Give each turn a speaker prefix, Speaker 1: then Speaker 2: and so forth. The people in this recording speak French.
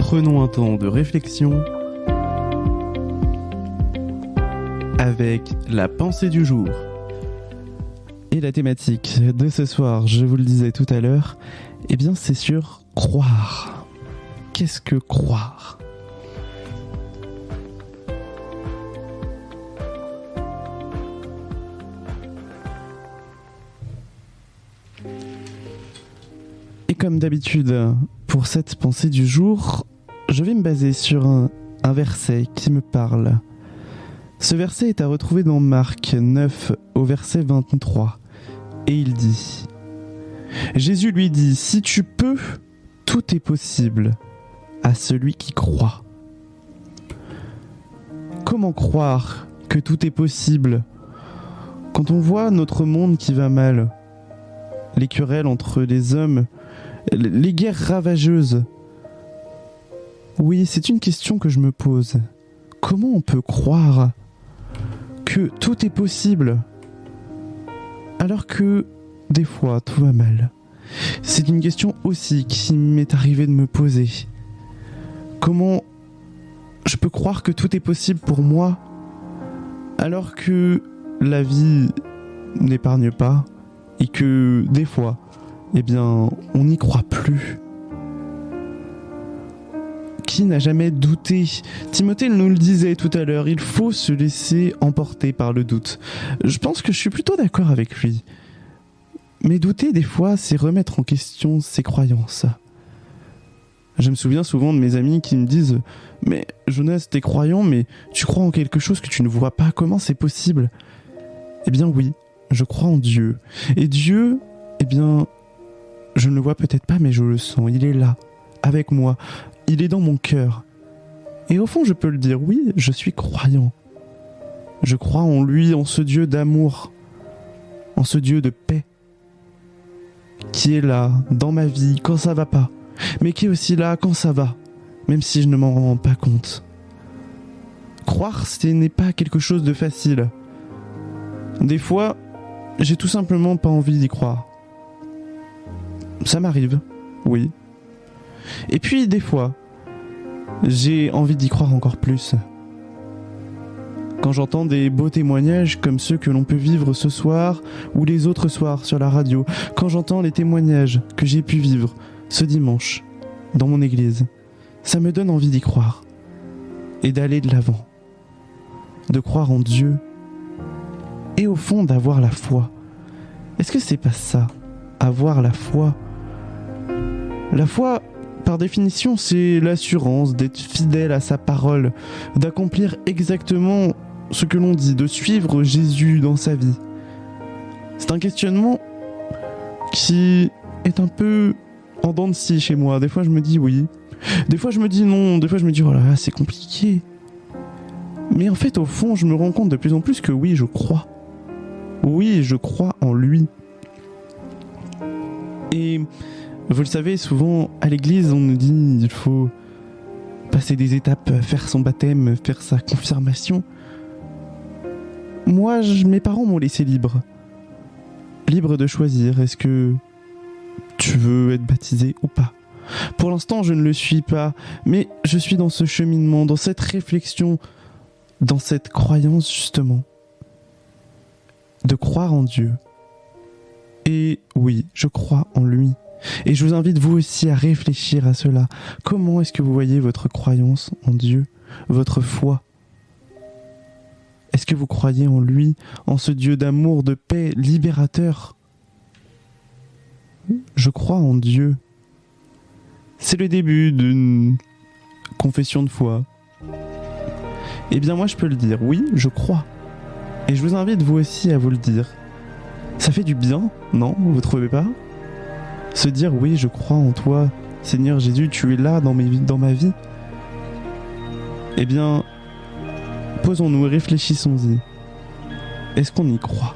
Speaker 1: Prenons un temps de réflexion avec la pensée du jour. Et la thématique de ce soir, je vous le disais tout à l'heure, eh bien c'est sur croire. Qu'est-ce que croire ? Et comme d'habitude, pour cette pensée du jour, je vais me baser sur un verset qui me parle. Ce verset est à retrouver dans Marc 9 au verset 23. Et il dit, Jésus lui dit, si tu peux, tout est possible à celui qui croit. Comment croire que tout est possible quand on voit notre monde qui va mal, les querelles entre les hommes, les guerres ravageuses? Oui, c'est une question que je me pose. Comment on peut croire que tout est possible alors que des fois tout va mal? C'est une question aussi qui m'est arrivée de me poser. Comment je peux croire que tout est possible pour moi alors que la vie n'épargne pas et que des fois, eh bien, on n'y croit plus? Qui n'a jamais douté ? Timothée nous le disait tout à l'heure, il faut se laisser emporter par le doute. Je pense que je suis plutôt d'accord avec lui. Mais douter, des fois, c'est remettre en question ses croyances. Je me souviens souvent de mes amis qui me disent « Mais Jonas, t'es croyant, mais tu crois en quelque chose que tu ne vois pas, comment c'est possible ?» Eh bien oui, je crois en Dieu. Et Dieu, eh bien, je ne le vois peut-être pas, mais je le sens. Il est là, avec moi. Il est dans mon cœur. Et au fond, je peux le dire, oui, je suis croyant. Je crois en lui, en ce Dieu d'amour, en ce Dieu de paix, qui est là, dans ma vie, quand ça va pas, mais qui est aussi là quand ça va, même si je ne m'en rends pas compte. Croire, ce n'est pas quelque chose de facile. Des fois, j'ai tout simplement pas envie d'y croire. Ça m'arrive, oui. Et puis, des fois, j'ai envie d'y croire encore plus. Quand j'entends des beaux témoignages comme ceux que l'on peut vivre ce soir ou les autres soirs sur la radio, quand j'entends les témoignages que j'ai pu vivre ce dimanche dans mon église, ça me donne envie d'y croire et d'aller de l'avant, de croire en Dieu et au fond d'avoir la foi. Est-ce que c'est pas ça, avoir la foi ? La foi, par définition, c'est l'assurance d'être fidèle à sa parole, d'accomplir exactement ce que l'on dit, de suivre Jésus dans sa vie. C'est un questionnement qui est un peu en dents de scie chez moi. Des fois, je me dis oui. Des fois, je me dis non. Des fois, je me dis oh là là, c'est compliqué. Mais en fait, au fond, je me rends compte de plus en plus que oui, je crois. Oui, je crois en lui. Et vous le savez, souvent, à l'église, on nous dit il faut passer des étapes, faire son baptême, faire sa confirmation. Moi, mes parents m'ont laissé libre. Libre de choisir, est-ce que tu veux être baptisé ou pas ? Pour l'instant, je ne le suis pas, mais je suis dans ce cheminement, dans cette réflexion, dans cette croyance, justement, de croire en Dieu. Et oui, je crois en lui. Et je vous invite vous aussi à réfléchir à cela. Comment est-ce que vous voyez votre croyance en Dieu, votre foi ? Est-ce que vous croyez en lui, en ce Dieu d'amour, de paix, libérateur ? Je crois en Dieu. C'est le début d'une confession de foi. Eh bien moi je peux le dire, oui, je crois. Et je vous invite vous aussi à vous le dire. Ça fait du bien, non ? Vous trouvez pas ? Se dire oui, je crois en toi, Seigneur Jésus, tu es là dans ma vie. Eh bien, posons-nous et réfléchissons-y. Est-ce qu'on y croit ?